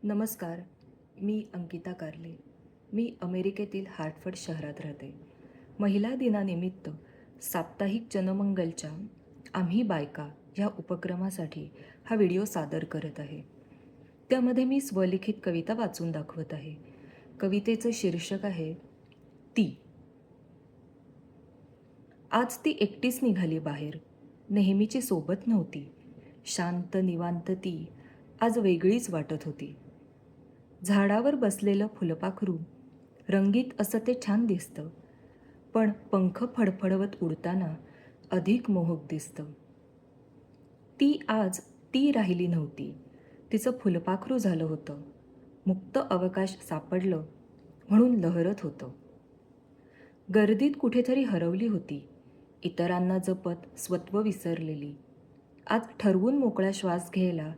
नमस्कार. मी अंकिता कारले. मी अमेरिकेतील हार्टफर्ड शहरात राहते. महिला दिनानिमित्त साप्ताहिक जनमंगलच्या आम्ही बायका ह्या उपक्रमासाठी हा व्हिडिओ सादर करत आहे. त्यामध्ये मी स्वलिखित कविता वाचून दाखवत आहे. कवितेचं शीर्षक आहे ती. आज ती एकटीच निघाली बाहेर. नेहमीची सोबत नव्हती. शांत निवांत ती आज वेगळीच वाटत होती. झाडावर बसलेलं फुलपाखरू रंगीत असं ते छान दिसतं, पण पंख फडफडवत उडताना अधिक मोहक दिसतं. ती आज ती राहिली नव्हती. तिचं फुलपाखरू झालं होतं. मुक्त अवकाश सापडलं म्हणून लहरत होतं. गर्दीत कुठेतरी हरवली होती. इतरांना जपत स्वत्व विसरलेली. आज ठरवून मोकळा श्वास घ्यायला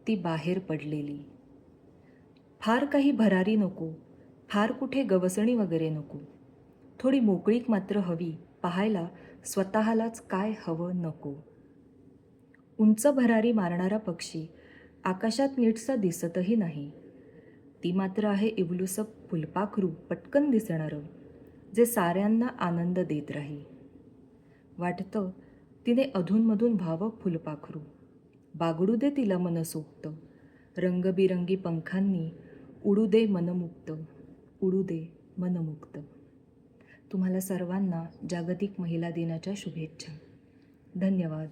ती बाहेर पडलेली. फार काही भरारी नको, फार कुठे गवसणी वगैरे नको. थोडी मोकळीक मात्र हवी पाहायला स्वतःलाच काय हवं नको. उंच भरारी मारणारा पक्षी आकाशात नीटसा दिसतही नाही. ती मात्र आहे इवलूसं फुलपाखरू पटकन दिसणारं, जे साऱ्यांना आनंद देत राही. वाटतं तिने अधूनमधून व्हावं फुलपाखरू. बागडू दे तिला मनसोक्त. रंगबिरंगी पंखांनी उडू दे मनमुक्त, उडू दे मनमुक्त. तुम्हाला सर्वांना जागतिक महिला दिनाच्या शुभेच्छा. धन्यवाद.